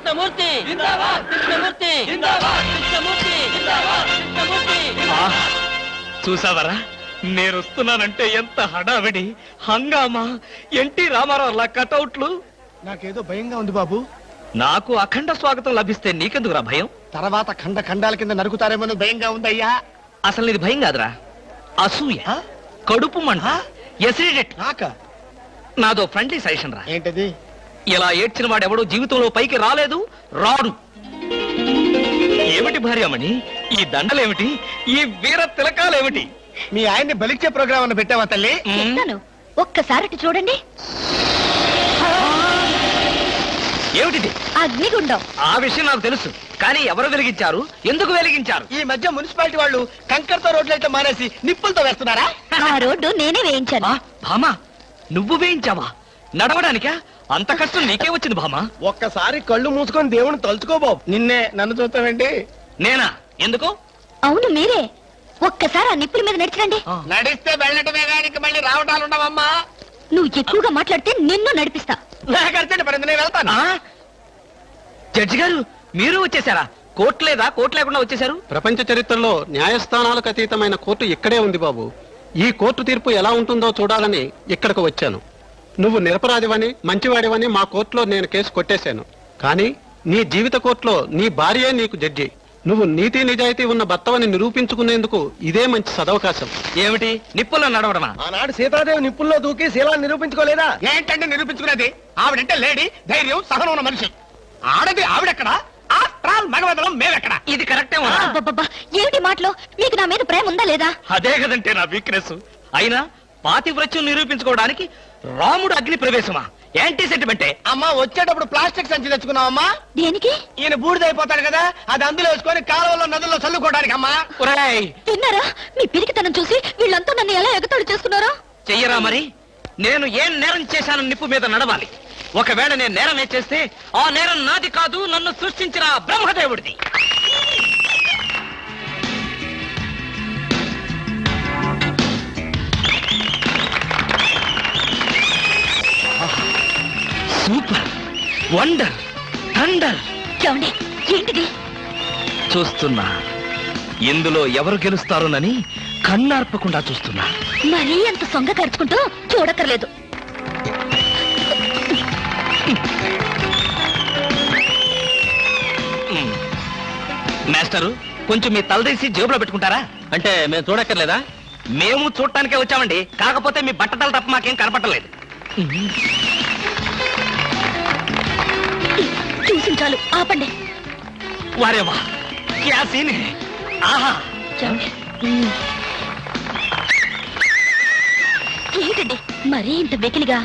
కృష్ణమూర్తి కృష్ణమూర్తి చూసావరా నేను వస్తున్నానంటే ఎంత హడావిడి హంగామా ఎన్టీ రామారావు కటౌట్లు. నాకేదో భయంగా ఉంది బాబు. నాకు అఖండ స్వాగతం లభిస్తే నీకెందుకురా భయం? తర్వాత ఖండ ఖండాల కింద నరుకుతారేమో భయంగా ఉందయ్యా. అసలు ఇది భయం కాదురా, అసూయ, కడుపు మంట, ఎసిడిటీ. నాదో ఫ్రెండ్లీ సజెషన్ రా. ఏంటది? ఇలా ఏడ్చిన వాడెవడో జీవితంలో పైకి రాలేదు, రాడు. ఏమిటి భార్యమణి ఈ దండలేమిటి, ఈ వీర తిలకాలేమిటి? మీ ఆయన్ని బలిచ్చే ప్రోగ్రామ్ అన్న పెట్టావా తల్లి? ఒక్కసారి చూడండి. ఏమిటిది? అగ్నిగుండం. ఆ విషయం నాకు తెలుసు, కానీ ఎవరు వెలిగించారు, ఎందుకు వెలిగించారు? ఈ మధ్య మున్సిపాలిటీ వాళ్ళు కంకర్తో రోడ్లు అయితే మానేసి నిప్పులతో వేస్తున్నారా? ఆ రోడ్డు నేనే వేయించాను. భామా నువ్వు వేయించావా? నడవడానికా? అంత కష్టం నీకే వచ్చింది భామా? ఒక్కసారి కళ్ళు మూసుకొని దేవుని తలుచుకో బాబు. నిన్నే నన్ను చూస్తావేంటి? నేనా? ఎందుకు? అవును మీరే. ఒక్కసారి ఆ నిప్పుల మీద నడిచిరండి. నడిస్తే వెళ్ళటమే గానికి మళ్ళీ రావటాలు ఉండవమ్మా. నువ్వు ఎక్కువగా మాట్లాడితే నిన్ను నడిపిస్తా. నేను వెళ్తాను. జడ్జి గారు మీరు వచ్చేసారా? కోర్టు లేదా? కోర్టు లేకుండా వచ్చేసారు? ప్రపంచ చరిత్రలో న్యాయస్థానాలకు అతీతమైన కోర్టు ఇక్కడే ఉంది బాబు. ఈ కోర్టు తీర్పు ఎలా ఉంటుందో చూడాలని ఇక్కడికి వచ్చాను. నువ్వు నిరపరాధివని మంచివాడివని మా కోర్టులో నేను కేసు కొట్టేశాను. కానీ నీ జీవిత కోర్టులో నీ భార్యే నీకు జడ్జి. నువ్వు నీతి నిజాయితీ ఉన్న భర్తవని నిరూపించుకునేందుకు ఇదే మంచి సదవకాశం. ఏమిటి నిప్పుల్లో నడవడమా? ఆనాడు సీతాదేవి నిప్పుల్లో దూకి శీలాన్ని నిరూపించుకోలేదా? ఏంటంటే నిరూపించుకునేది? ఆవిడంటే లేడీ, ధైర్యం, సహనం ఉన్న మనిషి. ఆడది ఆవిడెక్కడ, మగవదలం మేమెక్కడ? ఇది కరెక్టే. ఏమిటి మాటలో? మీకు నా మీద ప్రేమ ఉందా లేదా? అదే కదంటే నా వీక్నెస్. అయినా పాతివ్రత్యం నిరూపించుకోవడానికి రాముడు అగ్ని ప్రవేశమా? యాంటీ సెంటిమెంటే. అమ్మా వచ్చేటప్పుడు ప్లాస్టిక్ సంచి తెచ్చుకున్నావమ్మా. దేనికి? ఈయన బూడిదైపోతాడు కదా, అది అందులో వేసుకొని కాలువలో నదుల్లో చల్లుకోవడానికి. అమ్మా తిన్నారా? మీ పిరికితనం చూసి వీళ్ళంతా నన్ను ఎలా ఎగతాళి చేసుకున్నారా? చెయ్యరా మరి. నేను ఏం నేరం చేశాను నిప్పు మీద నడవాలి. ఒకవేళ నేను నేరం చేస్తే ఆ నేరం నాది కాదు, నన్ను సృష్టించిన బ్రహ్మదేవుడిది. Super, wonder, thunder. ఏంటిది? చూస్తున్నా. ఇందులో ఎవరు గెలుస్తారోనని కన్నార్పకుండా చూస్తున్నా. మరీ అంత సొంగ ఖర్చుకుంటూ చూడక్కర్లేదు. మాస్టరు కొంచెం మీ తలదీసి జేబులో పెట్టుకుంటారా? అంటే మేము చూడక్కర్లేదా? మేము చూడటానికే వచ్చామండి. కాకపోతే మీ బట్టతలు తప్ప మాకేం కనపట్టలేదు. చూసించాలు, ఆపండి. వారేవా క్యా సీన్ హై. ఆహా ఏంటండి మరీ ఇంత వెకిలిగా?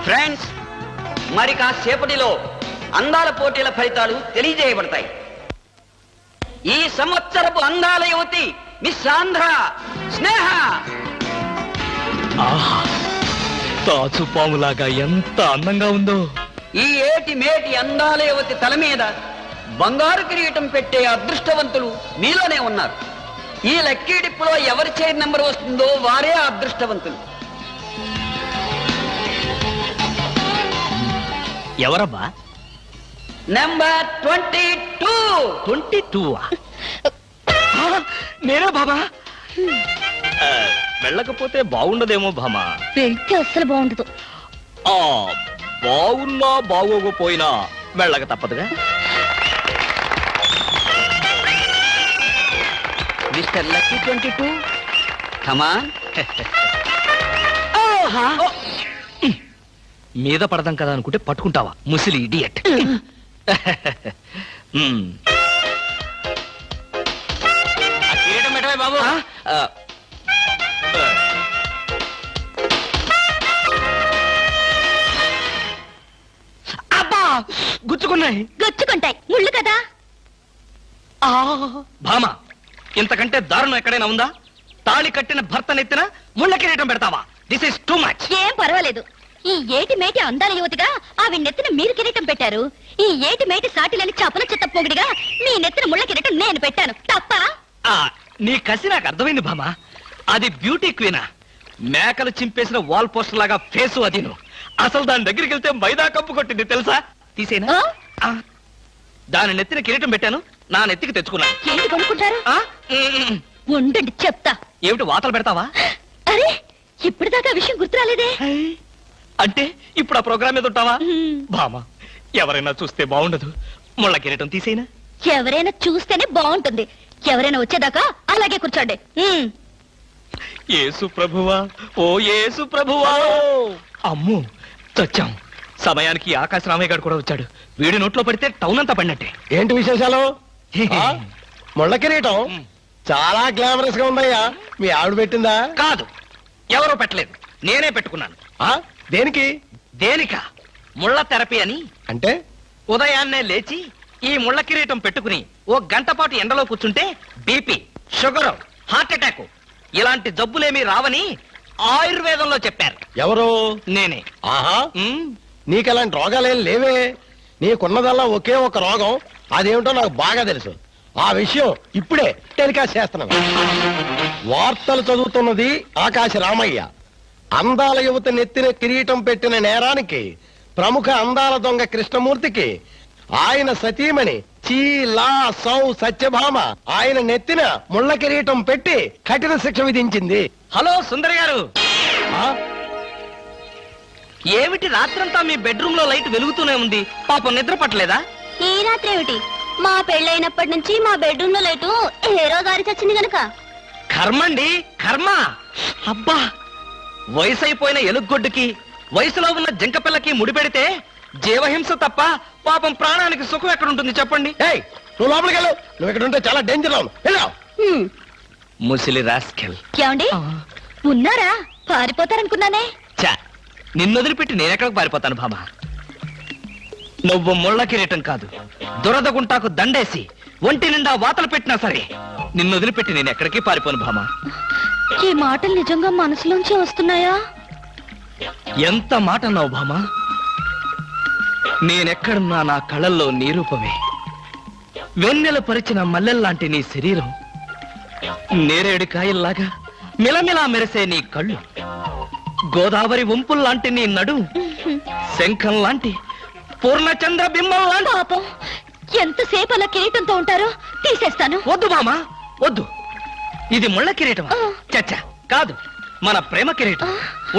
ఫ్రెండ్స్, మరి కాసేపటిలో అందాల పోటీల ఫలితాలు తెలియజేయబడతాయి. ఈ సంవత్సరపు అందాల యువతి మిస్ ఆంధ్ర స్నేహ. ఆహా తాచుపాములాగా ఎంత అందంగా ఉందో. ఈ ఏటి మేటి అందాల యువతి తల మీద బంగారు కిరీటం పెట్టే అదృష్టవంతులు మీలోనే ఉన్నారు. ఈ లక్కీ డిప్పులో ఎవరి చైర్ నెంబర్ వస్తుందో వారే అదృష్టవంతులు. ఎవరబ్బా? నెంబర్ 22. 22? నేనే బాబా. వెళ్ళకపోతే బాగుండదేమో భామా. వెళ్తే అస్సలు బాగుండదు. బాగున్నా బాగోకపోయినా వెళ్ళక తప్పదుగా. మిస్టర్ లక్కీ 22, కమాన్. మీద పడదాం కదా అనుకుంటే పట్టుకుంటావా ముసిలి ఇడియట్. బాబు అబ్బా గుచ్చుకున్నాయి. గుచ్చుకుంటాయి, ముళ్ళు కదా. భామా ఇంతకంటే దారుణం ఎక్కడైనా ఉందా? తాళి కట్టిన భర్త నెత్తిన ముళ్ళ కిరీటం పెడతావా? This is too much. ఏం పర్వాలేదు. ఈ ఏటి మేటి అందాల యువతిగా ఆవి నెత్తిన మీరు కిరీటం పెట్టారు. ఈ ఏటి మేటి సాటిలని చపల చెత్త పొగిడిగా మీ నెత్తిన ముళ్ళ కిరీటం నేను పెట్టాను. తప్ప? నీ కసి నాకు అర్థమైంది భామా. అది బ్యూటీ క్వీనా? మేకలు చింపేసిన వాల్ పోస్టర్ లాగా ఫేసు అదిను. అసలు దాని దగ్గరికి వెళ్తే మైదా కప్పు కొట్టింది తెలుసా? తీసేనా? ఆ? దాని నెత్తిన కిరీటం పెట్టాను, నా నెత్తికి తెచ్చుకున్నా. ఏంటి కొనుక్కుంటారు? ఉండండి చెప్తా. ఏమిటి వాతలు పెడతావా? అరే ఇప్పటిదాకా ఆ విషయం గుర్తు రాలేదే. అంటే ఇప్పుడు ఆ ప్రోగ్రామ్ మీద ఉంటావా? హ్మ్. బామా, ఎవరైనా చూస్తే బాగుండదు. ముళ్ళ కిరీటం తీసేనా? ఎవరైనా చూస్తేనే బాగుంటుంది. ఎవరైనా వచ్చేదాకా అలాగే కూర్చోండి. యేసు ప్రభువా, ఓ యేసు ప్రభువా. అమ్ము, చచ్చాం. సమయానికి ఆకాశ రామయ్య గారు కూడా వచ్చాడు. వీడి నోట్లో పడితే టౌన్ అంతా పడినట్టే. ఏంటి విశేషాలు? ముళ్ళ కిరీటం చాలా గ్లామరస్ గా ఉందయ్యా. మీ ఆవిడ పెట్టిందా? కాదు, ఎవరో పెట్టలేదు, నేనే పెట్టుకున్నాను. దేనికి? దేనికా? ముళ్ళ థెరపీ అని. అంటే ఉదయాన్నే లేచి ఈ ముళ్ళ కిరీటం పెట్టుకుని ఓ గంట పాటు ఎండలో కూర్చుంటే బీపీ, షుగర్, హార్ట్ అటాక్ ఇలాంటి జబ్బులేమీ రావని ఆయుర్వేదంలో చెప్పారు. ఎవరు? నేనే. ఆహా, ఉమ్, నీకెలాంటి రోగాలేం లేవే. నీకున్నదల్లా ఒకే ఒక రోగం. అదేమిటో నాకు బాగా తెలుసు. ఆ విషయం ఇప్పుడే టెలికాస్ట్ చేస్తున్నాను. వార్తలు చదువుతున్నది ఆకాశ రామయ్య. అందాల యువత నెత్తిన కిరీటం పెట్టిన నేరానికి ప్రముఖ అందాల దొంగ కృష్ణమూర్తికి ఆయన సతీమణి చీలా సౌ సత్యభామ ఆయన నెత్తిన ముళ్ళ కిరీటం పెట్టి కఠిన శిక్ష విధించింది. హలో సుందరి గారు, ఆ? ఏమిటి రాత్రంతా మీ బెడ్రూమ్ లో లైట్ వెలుగుతూనే ఉంది? పాపం నిద్ర పట్టలేదా? ఈ రాత్రి ఏమిటి? మా పెళ్ళైనప్పటి నుంచి మా బెడ్రూమ్ లో లేటు ఏ రోజు ఆరి చచ్చింది గనక. కర్మండి, కర్మ. అబ్బా, వయసు అయిపోయిన ఎలుగొడ్డుకి వయసులో ఉన్న జింకపిల్లకి ముడిపెడితే జీవహింస తప్ప పాపం ప్రాణానికి సుఖం ఎక్కడుంటుంది చెప్పండి? ఏయ్, నువ్వు లోపలికి వెళ్ళు. నువ్వు ఇక్కడ ఉంటే చాలా డేంజర్ అవును. వెళ్ళావు. ముసిలి రాస్కెల్. ఏమండి ఉన్నారా? పారిపోతారనుకున్నానే. చా, నిన్ను వదిలిపెట్టి నేనెక్కడికి పారిపోతాను భామా? నువ్వు ముళ్ళ కిరీటం కాదు, దురద గుంటాకు దండేసి ఒంటి నిండా వాతలు పెట్టినా సరే నిన్ను వదిలిపెట్టి నేను ఎక్కడికి పారిపోను భామా. ఈ మాటలు నిజంగా మనసులోంచి వస్తున్నాయా? ఎంత మాట అన్నావు భామా. నేనెక్కడున్నా నా కళ్ళల్లో నీ రూపమే. వెన్నెల పరిచిన మల్లెల్లాంటి నీ శరీరం, నేరేడు కాయల్లాగా మిలమిలా మెరిసే నీ కళ్ళు, గోదావరి వంపుల్లాంటి నీ నడు, శంఖం లాంటి పూర్ణచంద్ర బింబం లాంటి. పాపం ఎంతసేపు అలా కిరీటంతో ఉంటారో తీసేస్తాను. వద్దు మామా, వద్దు. ఇది ముళ్ళ కిరీటమా? చచ్చా, కాదు, మన ప్రేమ కిరీటం.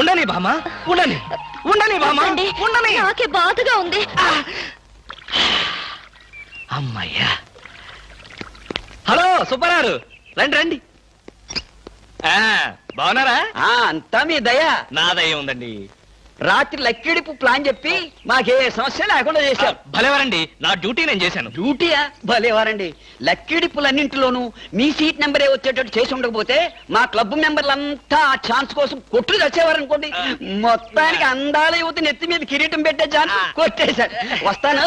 ఉండని భామా, ఉండని, ఉండని భామా, వద్దండి, ఉండని. నాకే బాధగా ఉంది. అమ్మయ్యా. హలో సుబ్బారావు, రండి రండి. బాగున్నారా? అంతా మీ దయ. నా దయ ఉందండి. రాత్రి లక్కిడిపు ప్లాన్ చెప్పి మాకే సమస్య లేకుండా చేశారు. భలేవారండి, నా డ్యూటీ నేను చేశాను. డ్యూటీయా? భలేవారండి. లక్కిడిపులన్నింటిలోనూ మీ సీట్ నెంబరే వచ్చేటట్టు చేసి ఉండకపోతే మా క్లబ్ మెంబర్లంతా ఆ ఛాన్స్ కోసం కొట్టుకు తెచ్చేవారనుకోండి. మొత్తానికి అందాల యువత నెత్తి మీద కిరీటం పెట్టే ఛాన్స్ కొట్టేశారు. వస్తాను.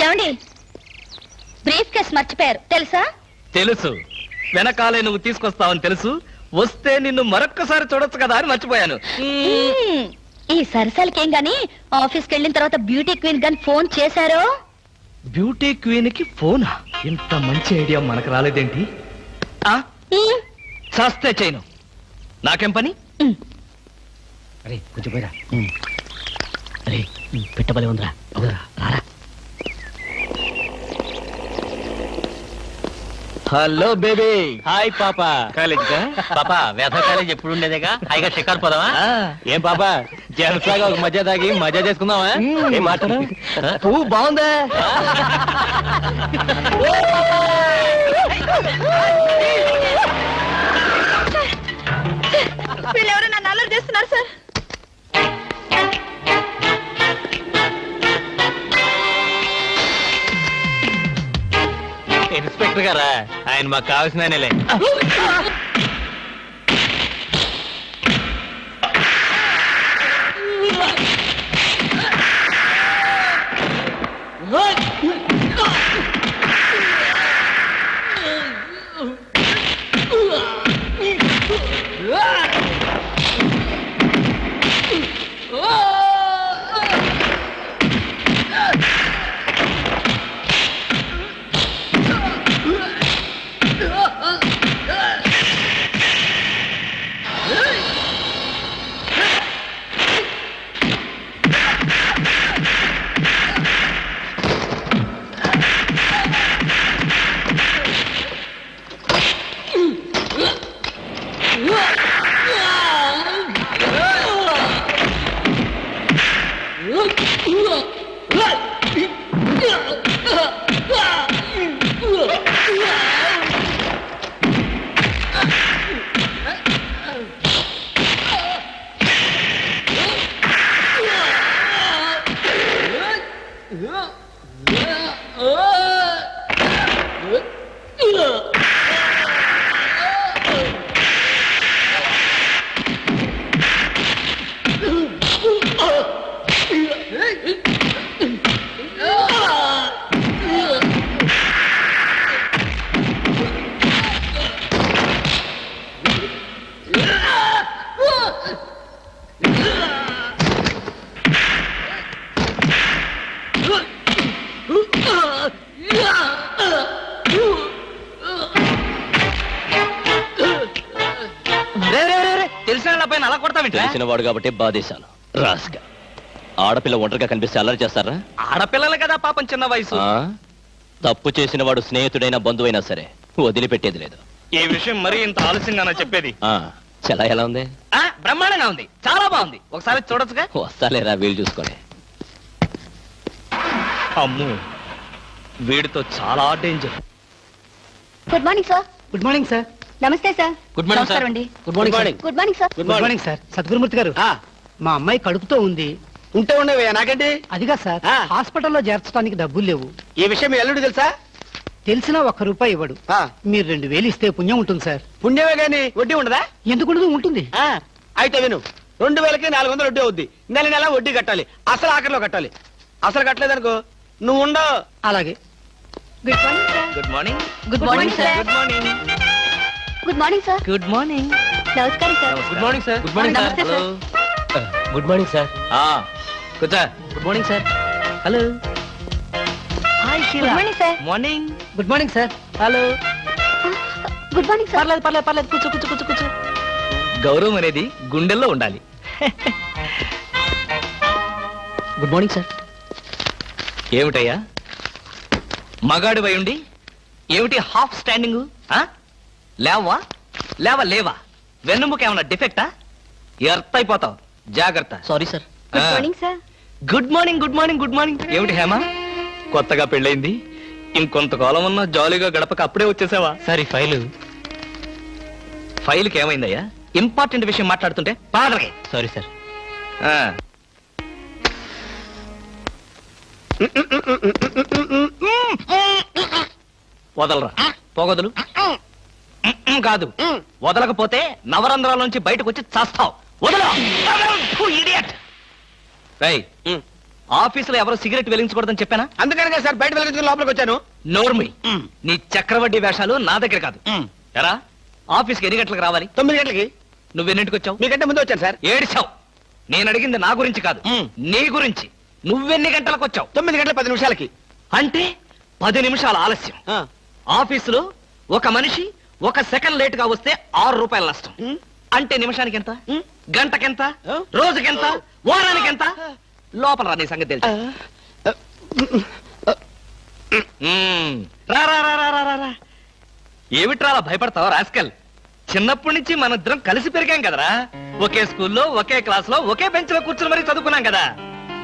ఏమండి బ్రీఫ్ కేస్ మర్చిపోయారు తెలుసా? తెలుసు, వెనకాలే నువ్వు తీసుకొస్తావని తెలుసు. వస్తే నిన్ను మరొక్కసారి చూడొచ్చు కదా అని మర్చిపోయాను. ఈ సరసాలకేం గాని ఆఫీస్కి వెళ్ళిన తర్వాత బ్యూటీ క్వీన్ గాని ఫోన్ చేశారో? బ్యూటీ క్వీన్ కి ఫోనా? ఇంత మంచి ఐడియా మనకు రాలేదేంటి? చస్తే చేయను, నాకేం పని? అరే కొంచెం పోయిరా. అరే పెట్టబలే ఉందిరా. రారా. Hello baby. హాయ్ పాపా. కాలేజ్ పాపా, వేద కాలేజ్ ఎప్పుడు ఉండేదేగా. హాయిగా షికారు పోదామా? ఏం పాపా, జలసాగా ఒక మధ్య తాగి మజా చేసుకుందామా? ఏం మాట్లాడు? పువ్వు బాగుందా? వీళ్ళెవరో నన్ను అల్లరి చేస్తున్నారు సార్. ఇన్స్పెక్టర్ గారా? ఆయన మాకు కావాల్సిన ఆయనలే. తెలిసిన పైన అలా కొడతావేంటి? తెలిసిన వాడు కాబట్టి బాధేశాను రాస్గా. ఆడపిల్ల ఒంటరిగా కనిపిస్తే అల్లరి చేస్తారా? ఆడపిల్లలు కదా పాపం, చిన్న వయసు. ఆ? తప్పు చేసిన వాడు స్నేహితుడైనా బంధువైనా సరే వదిలిపెట్టేది లేదు. ఈ విషయం మరీ ఇంత ఆలస్యంగా చెప్పేది. ఆ చలా ఎలా ఉంది? బ్రహ్మాండంగా ఉంది, చాలా బాగుంది. ఒకసారి చూడొచ్చుగా? వస్తాలేరా వీలు చూసుకొని. అమ్ము, వీడితో చాలా danger. Good morning sir. Good morning sir. నమస్తే సార్. Good morning sir. నమస్కారం అండి. Good morning sir. Good morning sir. Good morning sir. Sadgurumurthy గారు, మా అమ్మాయి కడుపుతో ఉంది. ఉంటే ఉండేవయ్యా నాకండి. అదిగా సార్, ఆ. హాస్పిటల్లో చేర్చడానికి డబ్బులు లేవు. ఈ విషయం మీ అల్లుడు తెలుసా? తెలిసినా ₹1 ఇవ్వడు. ఆ. మీరు 2000 ఇస్తే పుణ్యం ఉంటుంది సార్. పుణ్యమే గాని వడ్డీ ఉండదా? ఎందుకు ఉంటుంది? అయితే విను, 2000కి 400 వడ్డీ అవుద్ది. నెల నెల వడ్డీ కట్టాలి, అసలు ఆఖరిలో కట్టాలి. అసలు కట్టలేదనుకో నువ్వు ఉండవు. అలాగే. Good morning sir. Good morning. Good morning sir. Good morning. Good morning sir. Good morning. నమస్కారం sir. Good morning sir. Good morning నమస్తే సార్. Good morning sir. కూర్చో. Good morning sir. Hello. Hi good morning sir. Morning. Good morning sir. Hello. Good morning sir. పర్లేదు. కూర్చో. గౌరవం అనేది గుండెల్లో ఉండాలి. Good morning sir. ఏమిటయ్యా మగాడు వై ఉండి ఏమిటి హాఫ్ స్టాండింగ్? లేవా వెన్నుముక ఏమన్నా డిఫెక్టా? ఎర్త్ అయిపోతావు, జాగ్రత్త. Sorry sir. Good morning sir. Good morning. ఏమిటి హేమ, కొత్తగా పెళ్ళైంది, ఇంకొంతకాలం ఉన్న జాలీగా గడపక అప్పుడే వచ్చేసావా? సార్ ఈ ఫైల్కి ఏమైందయ్యా? ఇంపార్టెంట్ విషయం మాట్లాడుతుంటే పాదలకి. Sorry sir. వదలరా, పోగొదలు. కాదు, వదలకపోతే నవరంధ్రాల నుంచి బయటకు వచ్చి చస్తావు. వదలరా. ఇడియట్. రేయ్, ఆఫీసులో ఎవరు సిగరెట్ వెలిగించకూడదని చెప్పానా? అందుకనే సార్ బయట వెళ్ళి లోపలికి వచ్చాను. నోర్మి, నీ చక్రవడ్డీ వేషాలు నా దగ్గర కాదు. ఎరా, ఆఫీస్కి ఎన్ని గంటలకు రావాలి? 9 గంటలకి. నువ్వెన్నింటికి వచ్చావు? మీకంటే ముందు వచ్చాను సార్. ఏడిచావు. నేను అడిగింది నా గురించి కాదు, నీ గురించి. నువ్వెన్ని గంటలకు వచ్చావు? 9 గంటల 10 నిమిషాలకి. అంటే 10 నిమిషాల ఆలస్యం. ఆఫీసులో ఒక మనిషి 1 సెకండ్ లేట్ గా వస్తే ₹6 నష్టం. అంటే నిమిషానికి ఎంత? గంటకెంత? రోజుకెంత? వారానికి ఎంత? లోపల రా, నీ సంగతి తెలుసు. రా. ఏమిట్రా అలా భయపడతావు రాస్కల్? చిన్నప్పటి నుంచి మనిద్దరం కలిసి పెరిగాం కదరా. ఒకే స్కూల్లో, ఒకే క్లాస్ లో, ఒకే బెంచ్ లో కూర్చుని మరీ చదువుకున్నాం కదా.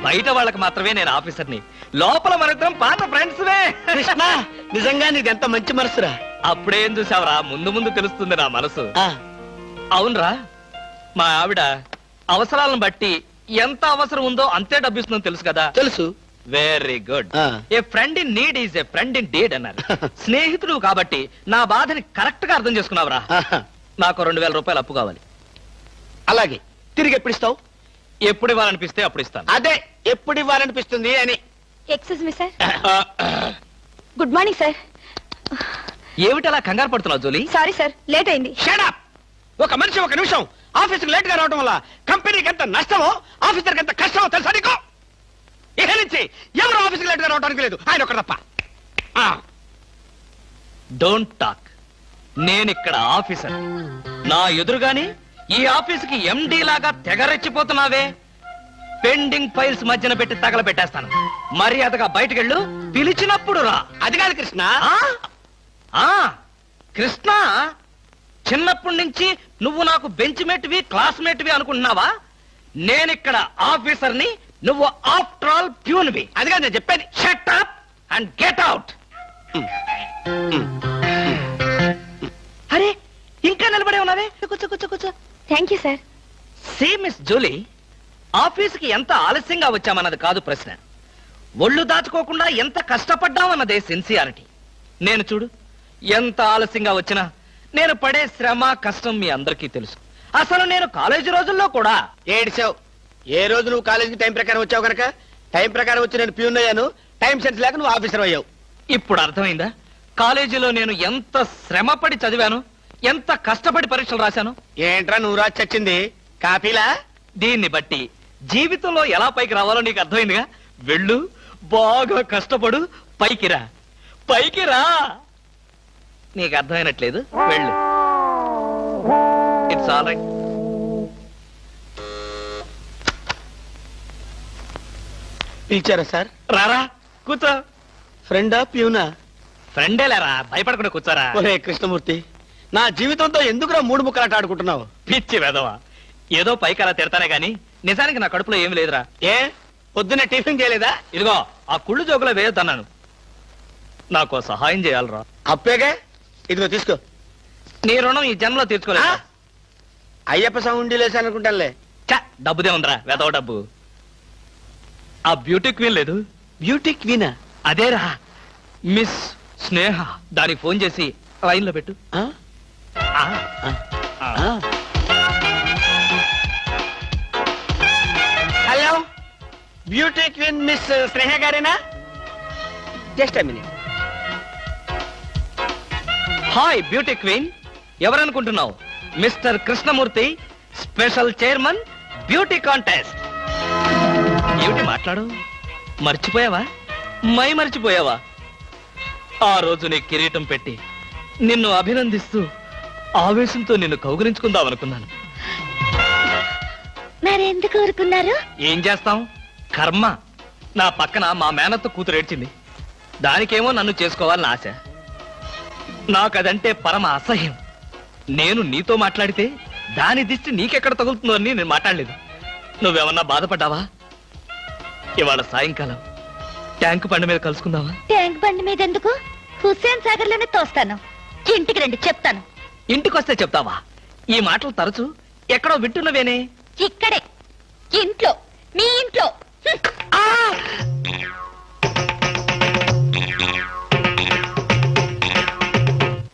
బయట వాళ్ళకి మాత్రమే నేను ఆఫీసర్ని, లోపల మనిద్దరం పాత ఫ్రెండ్స్. కృష్ణ, నిజంగా నీది ఎంత మంచి మనసురా. అప్పుడేం చూసావురా, ముందు తెలుస్తుంది నా మనసు. అవునరా, మా ఆవిడ అవసరాలను బట్టి ఎంత అవసరం ఉందో అంతే డబ్బిస్తుందని తెలుసు కదా. తెలుసు. Very good. A friend in need is a friend in deed అన్నారు. స్నేహితుడు కాబట్టి నా బాధని కరెక్ట్ గా అర్థం చేసుకున్నావురా. నాకు ₹2000 అప్పు కావాలి. అలాగే. తిరిగి ఎప్పుడు ఇస్తావు? ఎప్పుడు ఇవ్వాలనిపిస్తే అప్పుడు ఇస్తాను. అదే, ఎప్పుడు ఇవ్వాలనిపిస్తుంది అని. Excuse me sir. Good morning sir. ఏమిటి అలా కంగారు పడుతున్నావు జోలీ? సారీ సార్, లేట్ అయింది. Shut up! ఒక మనిషి 1 నిమిషం ఆఫీసుకు లేట్ గా రావడం వల్ల కంపెనీకి ఎంత నష్టమో, ఆఫీసర్కి ఎంత కష్టమో తెలుసా నీకు? ఇక నుంచి ఎవరు ఆఫీసుకు లేట్ గా రావడానికి లేదు, ఆయన ఒకరు తప్ప. Don't talk. నేనిక్కడ ఆఫీసర్. నా ఎదురుగానే ఈ ఆఫీసుకి ఎండి లాగా తెగరెచ్చిపోతున్నావే. పెండింగ్ ఫైల్స్ మధ్యన పెట్టి తగలబెట్టేస్తాను. మర్యాదగా బయటకెళ్ళు, పిలిచినప్పుడు రా. అది కాదు కృష్ణ. కృష్ణ, చిన్నప్పటి నుంచి నువ్వు నాకు బెంచ్ మేట్వి, క్లాస్మేట్వి అనుకుంటున్నావా? నేనిక్కడ ఆఫీసర్ని, నువ్వు ఆఫ్టర్ ఆల్ ప్యూన్వి. అది కాదు నేను చెప్పేది. Shut up and get out. అరే, ఇంకా నిలబడే ఉన్నావే? కూర్చో. Thank you sir. See miss Julie, ఆఫీసుకి ఎంత ఆలస్యంగా వచ్చామన్నది కాదు ప్రశ్న. ఒళ్ళు దాచుకోకుండా ఎంత కష్టపడ్డామన్నదే సిన్సియారిటీ. నేను చూడు, ఎంత ఆలస్యంగా వచ్చినా నేను పడే శ్రమ కష్టం మీ అందరికీ తెలుసు. అసలు నేను కాలేజీ రోజుల్లో కూడా ఏడిచావు. ఏ రోజు నువ్వు కాలేజీకి టైం ప్రకారం వచ్చావు కనుక టైం ప్రకారం వచ్చి నేను ప్యూన్ అయ్యాను. టైం సెన్స్ లేక నువ్వు ఆఫీసర్ అయ్యావు. ఇప్పుడు అర్థమైందా కాలేజీలో నేను ఎంత శ్రమపడి చదివాను, ఎంత కష్టపడి పరీక్షలు రాశాను. ఏంట్రా నువ్వు రాసి చచ్చింది కాపీలా? దీన్ని బట్టి జీవితంలో ఎలా పైకి రావాలో నీకు అర్థమైందిగా. వెళ్ళు, బాగా కష్టపడు, పైకి రా, పైకి రా. నీకు అర్థమైనట్లేదు, వెళ్ళు. It's all right. పిలిచారా సార్? రారా, కూర్చో. ఫ్రెండా ప్యూనా? ఫ్రెండేలేరా, భయపడకుండా కూర్చోరా. ఒరే కృష్ణమూర్తి, నా జీవితంతో ఎందుకురా మూడు ముక్కలాట ఆడుకుంటున్నావు? పిచ్చి వెదవా, ఏదో పైకి అలా తిడతానే గాని నిజానికి నా కడుపులో ఏమి లేదురా. ఏ పొద్దున్నే టిఫిన్ చేయలేదా? ఇదిగో ఆ కుళ్ళు జోకులో వేయొద్దన్నాను. నాకు సహాయం చేయాలరా. అప్పేగా, ఇదిగో తీసుకో. నీ రుణం ఈ జన్మలో తీర్చుకోలేదు. అయ్యప్ప సౌండి లేసానుకుంటానులే. డబ్బుదే ఉందిరా, వెదవ డబ్బు. ఆ బ్యూటీ క్వీన్ లేదు, బ్యూటీ క్వీనా? అదేరా మిస్ స్నేహ. దానికి ఫోన్ చేసి లైన్ లో పెట్టు. ఆ, ఆ. Hello, beauty queen miss Sneha గారేనా? Just a minute. Hi beauty queen, ఎవరనుకుంటున్నావు? Mister Krishnamurthy, special chairman, beauty contest. ఏమిటి మాట్లాడు? మర్చిపోయావా? మర్చిపోయావా? ఆ రోజు నీ కిరీటం పెట్టి నిన్ను అభినందిస్తూ ఆవేశంతో నిన్ను కౌగిలించుకుందామనుకున్నాను. మరెందుకు ఊరుకున్నారు? ఏం చేస్తాం, కర్మ. నా పక్కన మా మేనత్త కూతురు ఏడ్చింది. దానికేమో నన్ను చేసుకోవాలని ఆశ. నాకదంటే పరమ అసహ్యం. నేను నీతో మాట్లాడితే దాని దిష్టి నీకెక్కడ తగులుతుందో అని నేను మాట్లాడలేదు. నువ్వేమన్నా బాధపడ్డావా? ఇవాళ సాయంకాలం ట్యాంకు బండి మీద కలుసుకుందావా? ట్యాంక్ బండి మీద ఎందుకు? హుస్సేన్ సాగర్ లోనే తోస్తాను. ఇంటికి రండి, చెప్తాను. ఇంటికొస్తే చెప్తావా? ఈ మాటలు తరచు ఎక్కడో వింటున్నవేనే. ఇక్కడే, ఇంట్లో, మీ ఇంట్లో. ఆ!